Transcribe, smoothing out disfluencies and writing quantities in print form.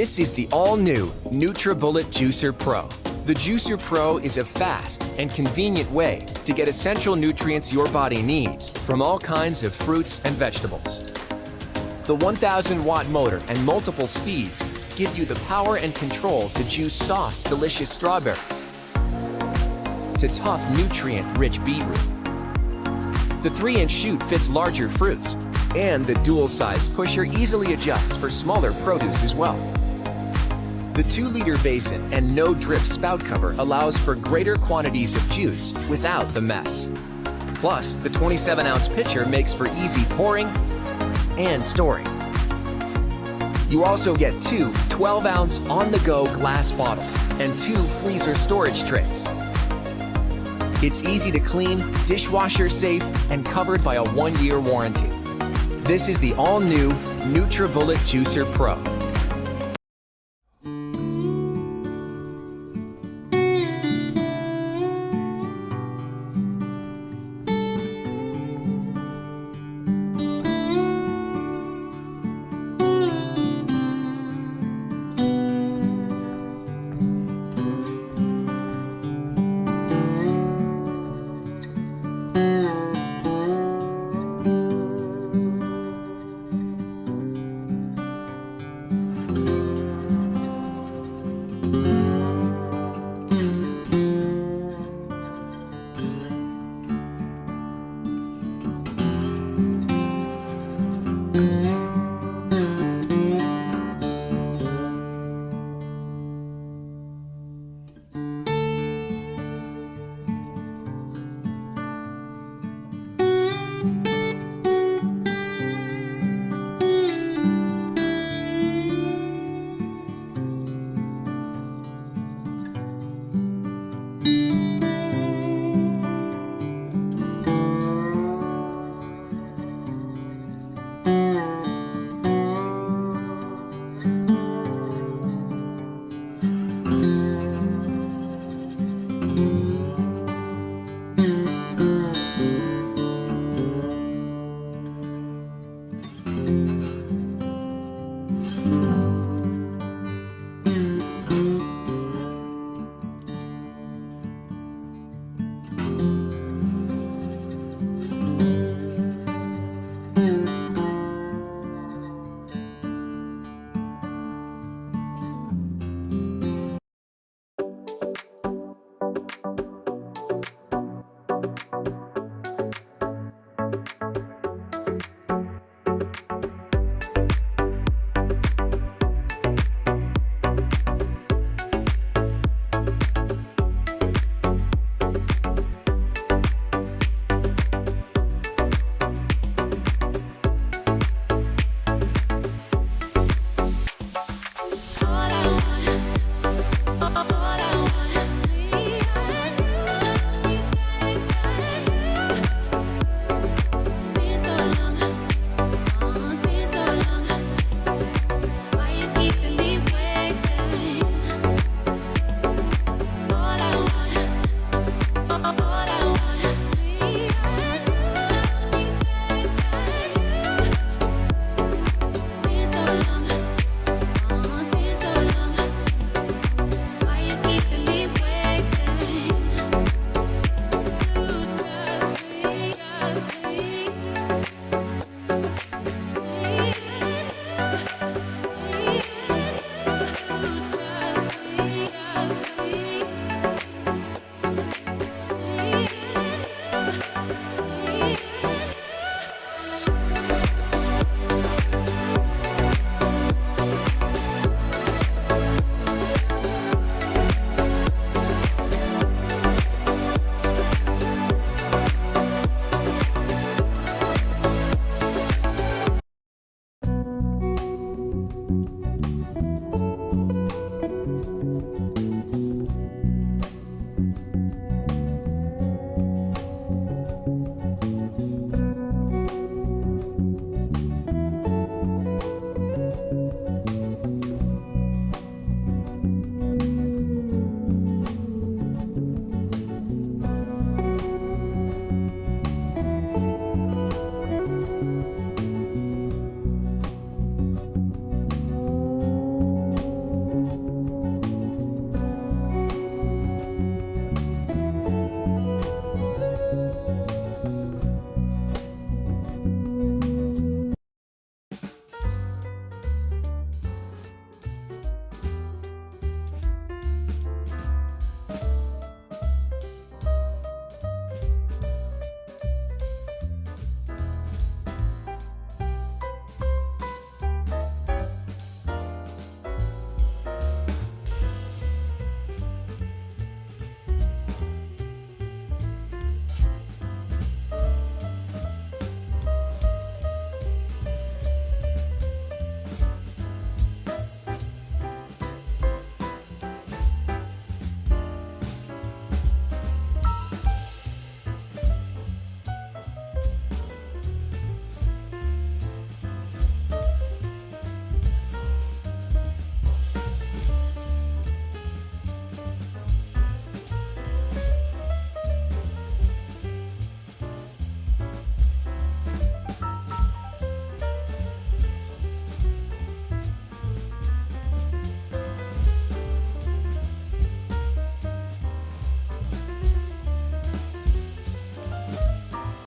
This is the all-new NutriBullet Juicer Pro. The Juicer Pro is a fast and convenient way to get essential nutrients your body needs from all kinds of fruits and vegetables. The 1000-watt motor and multiple speeds give you the power and control to juice soft, delicious strawberries, to tough, nutrient-rich beetroot. The 3-inch chute fits larger fruits, and the dual-sized pusher easily adjusts for smaller produce as well. The 2-liter basin and no-drip spout cover allows for greater quantities of juice without the mess. Plus, the 27-ounce pitcher makes for easy pouring and storing. You also get two 12-ounce on-the-go glass bottles and 2 freezer storage trays. It's easy to clean, dishwasher safe, and covered by a 1-year warranty. This is the all-new NutriBullet Juicer Pro.